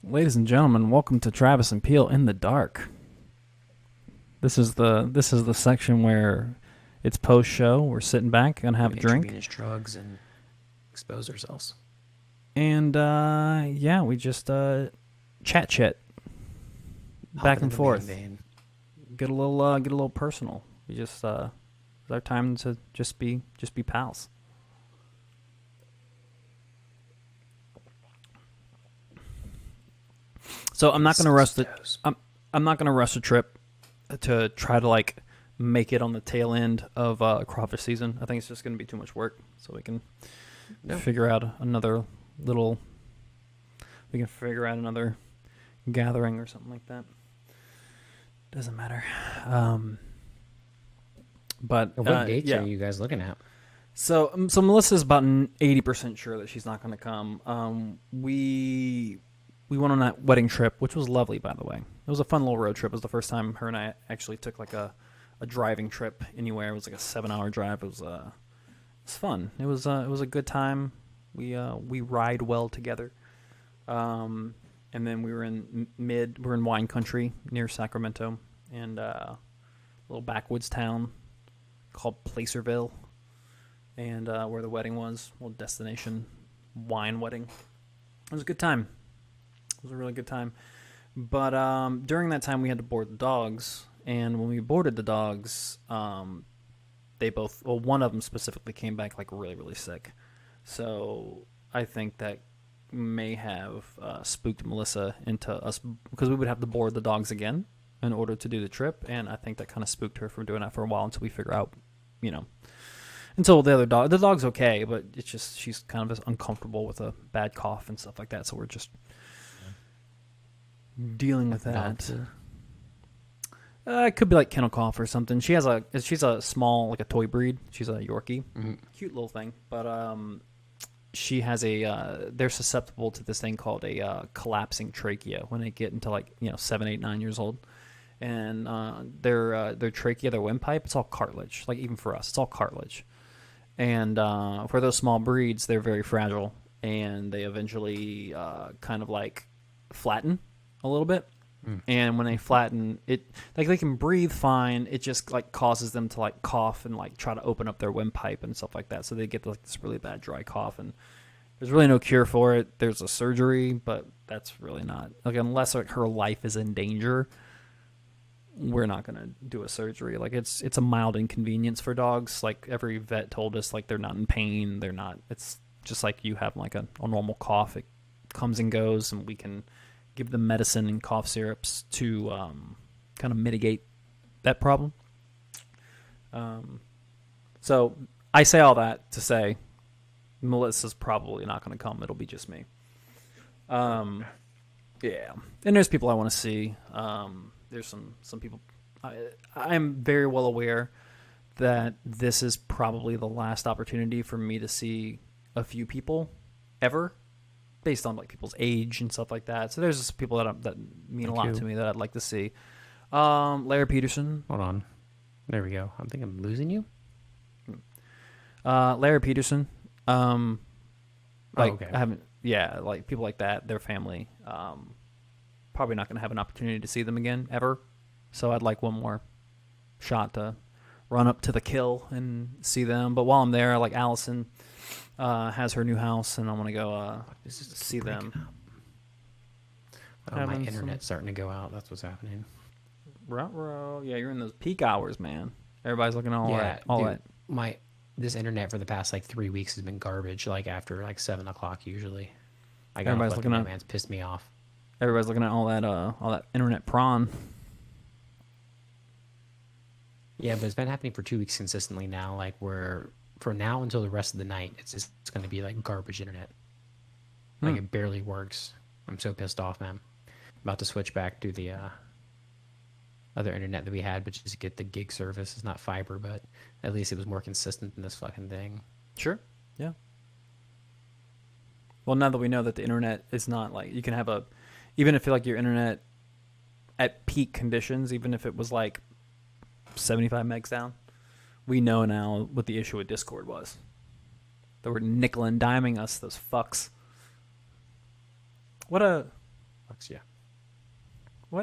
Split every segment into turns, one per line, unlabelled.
Ladies and gentlemen, welcome to Travis and Peel in the Dark. This is the section where it's post show. We're sitting back, gonna have a drink,
Intravenous drugs and expose ourselves.
and yeah, we just chat back
Hopping in
and
the main
forth.
vein.
Get a little personal. We just it's our time to just be pals. So I'm not gonna rush the I'm not gonna rush the trip to try to like make it on the tail end of crawfish season. I think it's just gonna be too much work. So we can
No.
figure out another little. We can figure out another gathering or something like that. Doesn't matter. But
What dates
yeah.
are you guys looking at?
So Melissa's about 80% sure that she's not going to come. We went on that wedding trip, which was lovely, by the way. It was a fun little road trip. It was the first time her and I actually took like a driving trip anywhere. It was like a 7-hour drive. It was fun. It was a good time. We ride well together. And then we were we're in wine country near Sacramento, and a little backwoods town called Placerville, and where the wedding was, little destination wine wedding. It was a good time. It was a really good time. But during that time, we had to board the dogs, and when we boarded the dogs, one of them specifically came back like really, really sick. So I think that may have spooked Melissa into us because we would have to board the dogs again in order to do the trip, and I think that kind of spooked her from doing that for a while until we figure out, until the dog's okay, but it's just she's kind of uncomfortable with a bad cough and stuff like that, so we're just dealing with that. It could be like kennel cough or something. She's a small, like a toy breed. She's a Yorkie, cute little thing, but she has they're susceptible to this thing called a collapsing trachea when they get into 7, 8, 9 years old, and their trachea, their windpipe, it's all cartilage. Like even for us, it's all cartilage, and for those small breeds, they're very fragile, and they eventually kind of like flatten a little bit. And when they flatten it, like they can breathe fine, it just like causes them to like cough and like try to open up their windpipe and stuff like that, so they get like this really bad dry cough, and there's really no cure for it. There's a surgery, but that's really not like, unless like her life is in danger, we're not gonna do a surgery. Like it's a mild inconvenience for dogs. Like every vet told us, like they're not in pain, they're not, it's just like you have like a normal cough. It comes and goes, and we can give them medicine and cough syrups to kind of mitigate that problem. So I say all that to say Melissa's probably not going to come. It'll be just me. Yeah. And there's people I want to see. There's some people. I'm very well aware that this is probably the last opportunity for me to see a few people ever, based on like people's age and stuff like that. So there's just people that mean a lot to me that I'd like to see. Larry Peterson.
Hold on. There we go. I think I'm losing you.
Larry Peterson.
Okay.
I haven't. Yeah, like people like that. Their family. Probably not going to have an opportunity to see them again ever. So I'd like one more shot to run up to the kill and see them. But while I'm there, like Allison has her new house, and I want to go see them.
Oh, my internet's starting to go out. That's what's happening.
Ruh-roh. Yeah, you're in those peak hours, man. Everybody's looking at all that.
This internet for the past like 3 weeks has been garbage. Like after like 7 o'clock usually.
Everybody's looking at.
Man's pissed me off.
Everybody's looking at all that internet prawn.
Yeah, but it's been happening for 2 weeks consistently now. Like for now until the rest of the night, it's going to be like garbage internet. Like it barely works. I'm so pissed off, man. About to switch back to the other internet that we had, but just get the gig service. It's not fiber, but at least it was more consistent than this fucking thing.
Sure. Yeah. Well, now that we know that the internet is not like, you can have even if like your internet at peak conditions, even if it was like 75 megs down, we know now what the issue with Discord was. They were nickel and diming us, those fucks. What a
stocks. Yeah.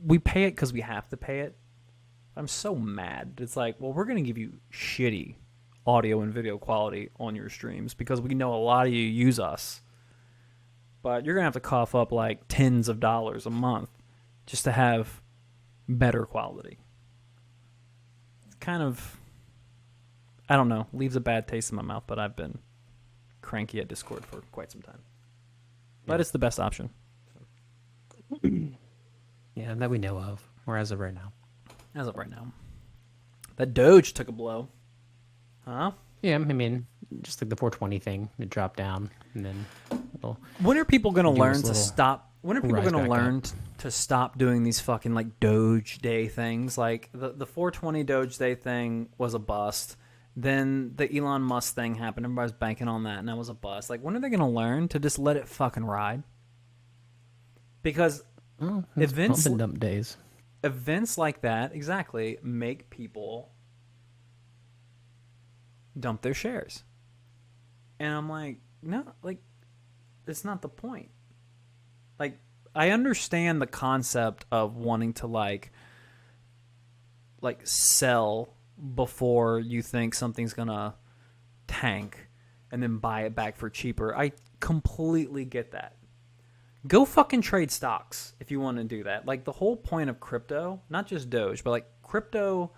We pay it because we have to pay it. I'm so mad. It's like, well, we're going to give you shitty audio and video quality on your streams because we know a lot of you use us. But you're going to have to cough up like tens of dollars a month just to have better quality. It's kind of, I don't know, leaves a bad taste in my mouth, but I've been cranky at Discord for quite some time. But it's the best option.
Yeah, that we know of, or as of right now.
As of right now. That Doge took a blow. Huh?
Yeah, I mean, just like the 420 thing, it dropped down, and then
when are people going to learn to stop? When are people going to learn to stop doing these fucking like Doge Day things? Like the 420 Doge Day thing was a bust. Then the Elon Musk thing happened. Everybody's banking on that, and that was a bust. Like, when are they going to learn to just let it fucking ride? Because
events pump and dump days.
Events like that, exactly, make people dump their shares. And I'm like, no, like, it's not the point. Like, I understand the concept of wanting to, like sell before you think something's going to tank and then buy it back for cheaper. I completely get that. Go fucking trade stocks if you want to do that. Like, the whole point of crypto, not just Doge, but like crypto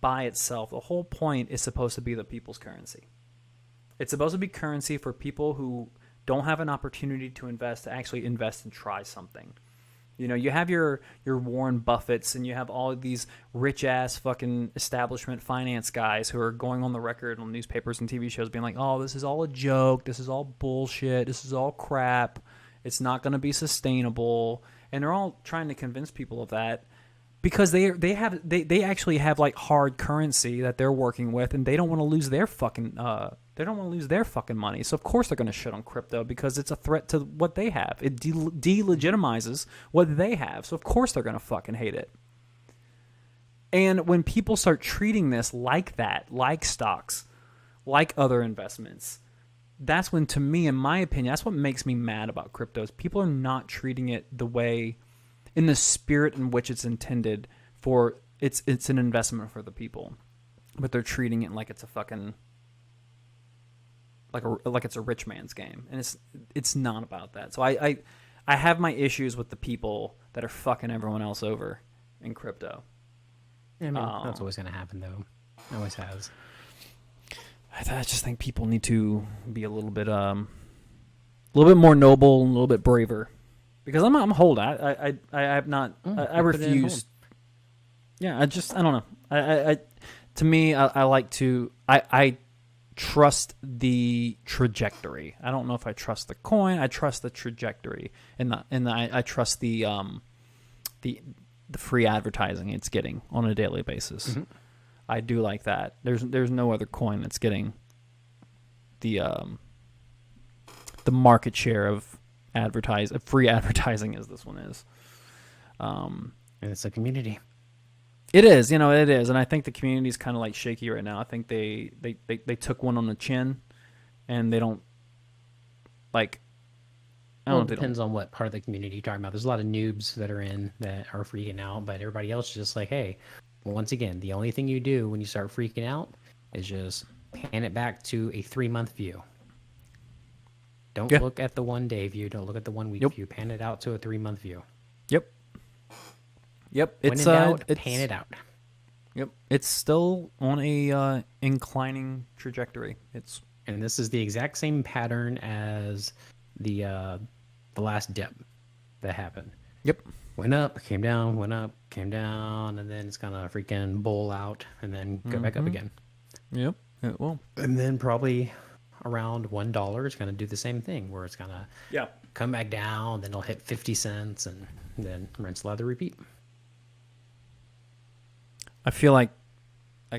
by itself, the whole point is supposed to be the people's currency. It's supposed to be currency for people who don't have an opportunity to invest, to actually invest and try something. You know, you have your Warren Buffetts and you have all of these rich-ass fucking establishment finance guys who are going on the record on newspapers and TV shows being like, oh, this is all a joke, this is all bullshit, this is all crap, it's not going to be sustainable. And they're all trying to convince people of that because they actually have like hard currency that they're working with, and they don't want to lose their fucking money. So of course they're going to shit on crypto because it's a threat to what they have. It delegitimizes what they have. So of course they're going to fucking hate it. And when people start treating this like that, like stocks, like other investments, that's when, to me, in my opinion, that's what makes me mad about cryptos. People are not treating it the way, in the spirit in which it's intended for. It's an investment for the people, but they're treating it like it's a fucking like it's a rich man's game, and it's not about that. So I have my issues with the people that are fucking everyone else over in crypto.
Yeah, I mean, that's always going to happen, though. It always has.
I just think people need to be a little bit more noble, and a little bit braver, because I'm hold. I have not. I refuse. Yeah, I don't know. I to me, I like to. I trust the trajectory. I don't know if I trust the coin. I trust the trajectory, and I trust the free advertising it's getting on a daily basis. Mm-hmm. I do like that. There's no other coin that's getting the market share of free advertising as this one is.
And it's a community.
It is, it is, and I think the community is kind of like shaky right now. I think they took one on the chin, and they don't like.
It depends on what part of the community you're talking about. There's a lot of noobs that are freaking out, but everybody else is just like, hey. Once again, the only thing you do when you start freaking out is just pan it back to a 3-month view. Don't look at the 1-day view. Don't look at the 1-week view. Pan it out to a 3-month view.
Yep.
When in doubt, pan it out.
Yep. It's still on a inclining trajectory.
And this is the exact same pattern as the last dip that happened.
Yep.
Went up, came down, went up, came down, and then it's gonna freaking bowl out and then go back up again.
Yep, it will.
And then probably around $1, it's gonna do the same thing, where it's gonna come back down, then it'll hit 50 cents, and then rinse, lather, repeat.
I feel like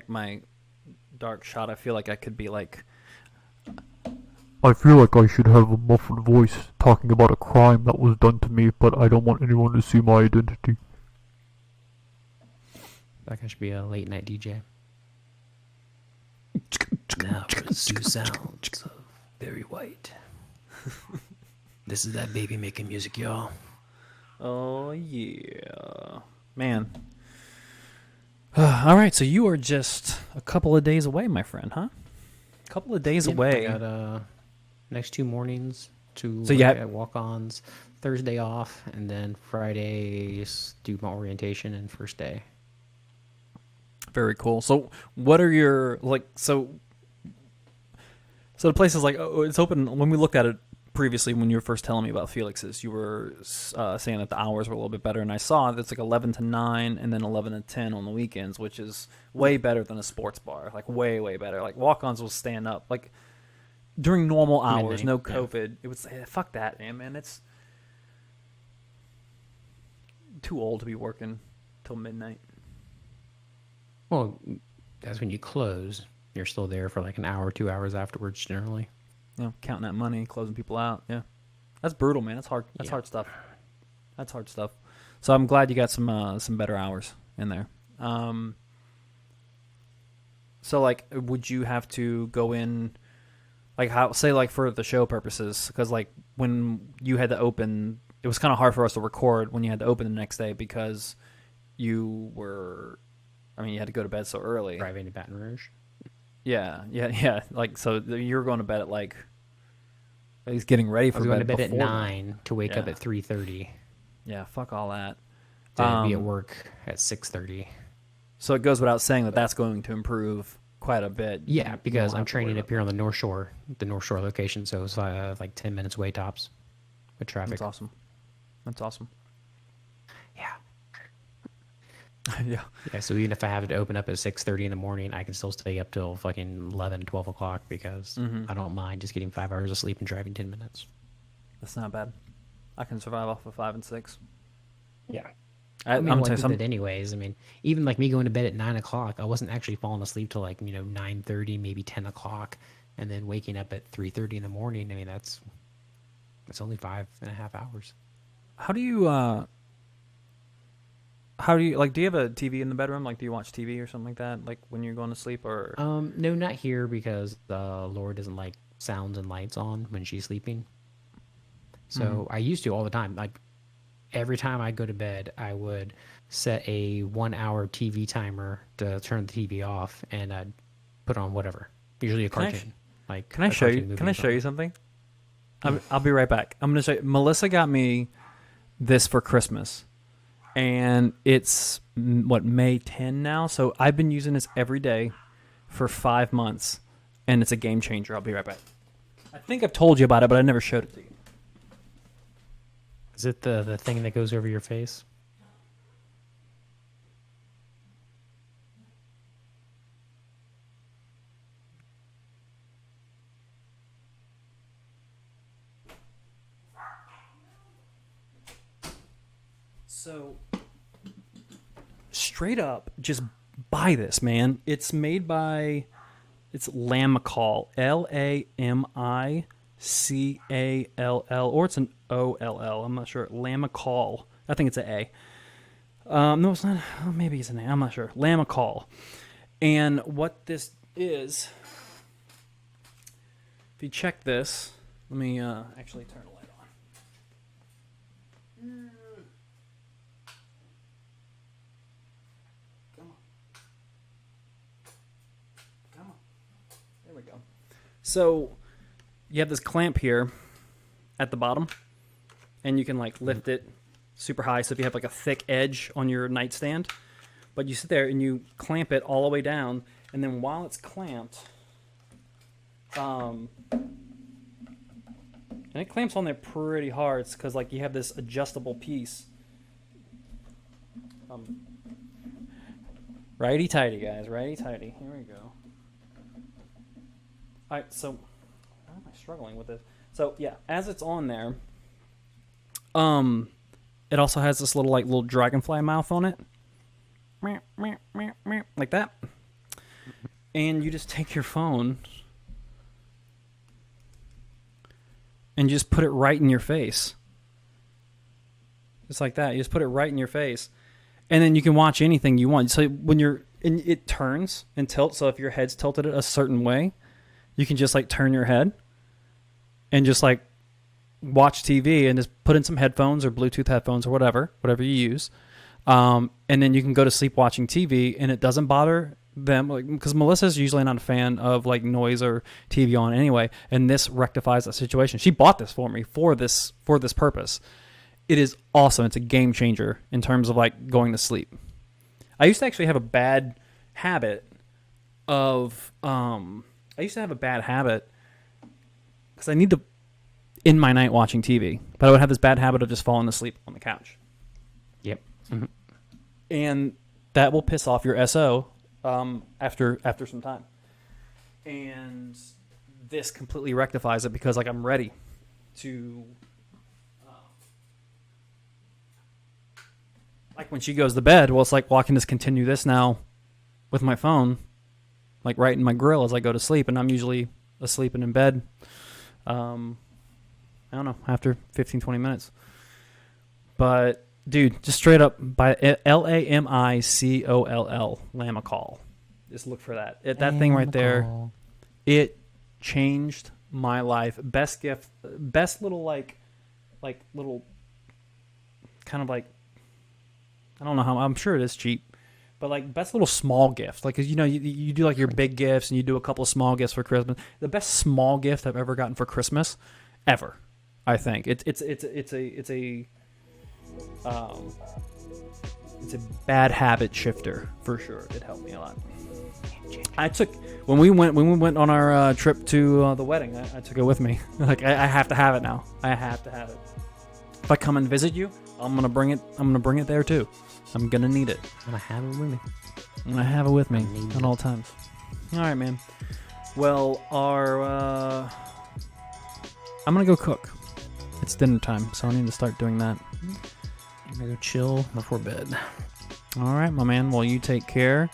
my dark shot. I feel like I could be like.
I feel like I should have a muffled voice talking about a crime that was done to me, but I don't want anyone to see my identity.
That guy should be a late night DJ. Now pursue sounds of Barry White. This is that baby making music, y'all.
Oh yeah, man. All right, so you are just a couple of days away, my friend, huh? A couple of days away.
I got next 2 mornings to
So
work
you have-
at walk-ons, Thursday off, and then Fridays do my orientation and first day.
Very cool. So, what are your like? So the place is like, oh, it's open. When we looked at it previously, when you were first telling me about Felix's, you were saying that the hours were a little bit better, and I saw that it's like 11 to 9, and then 11 to 10 on the weekends, which is way better than a sports bar. Like way better. Like walk-ons will stand up like during normal hours,
Midnight,
no
yeah.
COVID. It was fuck that, man. It's too old to be working till midnight.
Well, that's when you close. You're still there for like an hour, 2 hours afterwards, generally.
You know, counting that money, closing people out. Yeah, that's brutal, man. That's hard. That's
Yeah.
hard stuff. That's hard stuff. So I'm glad you got some better hours in there. So like, would you have to go in, like how say like for the show purposes? Because like when you had to open, it was kind of hard for us to record when you had to open the next day because you were, I mean, you had to go to bed so early.
Driving to Baton Rouge.
Yeah. Like, so you were going to bed at like, he's getting ready for
I was going to bed at
before
9 to wake up
Yeah.
at 3:30.
Yeah, fuck all that.
To be at work at 6:30.
So it goes without saying that that's going to improve quite a bit.
Yeah,
You
because
won't
I'm
have to worry
training
about
up here on the North Shore location, so it's like 10 minutes away tops with
that.
traffic.
That's awesome. That's awesome.
Yeah.
Yeah.
Yeah, so even if I have to open up at 6:30 in the morning, I can still stay up till fucking 11, 12 o'clock because I don't mind just getting 5 hours of sleep and driving 10 minutes.
That's not bad. I can survive off of 5 and 6.
Yeah.
I'm
Well, I
telling you
did
something.
that anyways. I mean, even like me going to bed at 9 o'clock, I wasn't actually falling asleep till like, 9:30, maybe 10 o'clock, and then waking up at 3:30 in the morning. I mean, that's only 5.5 hours.
How do you like? Do you have a TV in the bedroom? Like, do you watch TV or something like that? Like when you're going to sleep, or
No, not here because Laura doesn't like sounds and lights on when she's sleeping. So I used to all the time. Like every time I go to bed, I would set a 1-hour TV timer to turn the TV off and I'd put on whatever, usually a
Can I
cartoon. Like
Can I
a
show
cartoon
you?
movie
Can I
or
show you
something.
something? I'll be right back. I'm gonna show you. Melissa got me this for Christmas, and it's May 10 now. So I've been using this every day for 5 months, and it's a game changer. I'll be right back. I think I've told you about it, but I never showed it to you.
Is it the thing that goes over your face?
So, straight up, just buy this, man. It's made by, it's Lamicall, Lamicall, or it's an OLL. I'm not sure. Lamicall. I think it's an A. No, it's not. Oh, maybe it's an A. I'm not sure. Lamicall. And what this is, if you check this, let me actually turn the light on. Come on. There we go. So you have this clamp here at the bottom, and you can like lift it super high. So if you have like a thick edge on your nightstand, but you sit there and you clamp it all the way down, and then while it's clamped, and it clamps on there pretty hard because like you have this adjustable piece. Righty tighty, guys. Righty tighty. Here we go. All right. So, why am I struggling with this? So yeah, as it's on there, it also has this little dragonfly mouth on it, like that. And you just take your phone and just put it right in your face. Just like that. You just put it right in your face. And then you can watch anything you want. So when it turns and tilts. So if your head's tilted a certain way, you can just like turn your head and just like watch TV and just put in some headphones or Bluetooth headphones or whatever you use. And then you can go to sleep watching TV and it doesn't bother them, like, because Melissa's usually not a fan of like noise or TV on anyway, and this rectifies that situation. She bought this for me for this purpose. It is awesome. It's a game changer in terms of like going to sleep. I used to actually have a bad habit of because I need to end my night watching TV, but I would have this bad habit of just falling asleep on the couch.
Yep. Mm-hmm.
And that will piss off your SO after some time. And this completely rectifies it because like I'm ready to like when she goes to bed, well, it's like, well, I can just continue this now with my phone, like right in my grill as I go to sleep, and I'm usually asleep and in bed. I don't know, after 15, 20 minutes. But dude, just straight up by Lamicoll, Lamicoll. Just look for that. That thing right there, it changed my life. Best gift, best little like little kind of like, I don't know how, I'm sure it is cheap, but like best little small gift. Like, you know, you do like your big gifts and you do a couple of small gifts for Christmas. The best small gift I've ever gotten for Christmas, ever. I think it's a bad habit shifter for sure. It helped me a lot. When we went on our trip to the wedding, I took it with me. Like I have to have it now. I have to have it. If I come and visit you, I'm gonna bring it. I'm gonna bring it there too. I'm gonna need it.
I'm gonna have it with me.
I'm gonna have it with me at all times. All right, man. Well, I'm gonna go cook. It's dinner time, so I need to start doing that.
I'm gonna go chill before bed.
All right, my man. Well, you take care.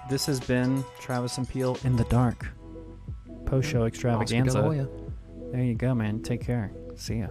This has been Travis and Peel in the Dark post-show extravaganza. There you go, man. Take care. See ya.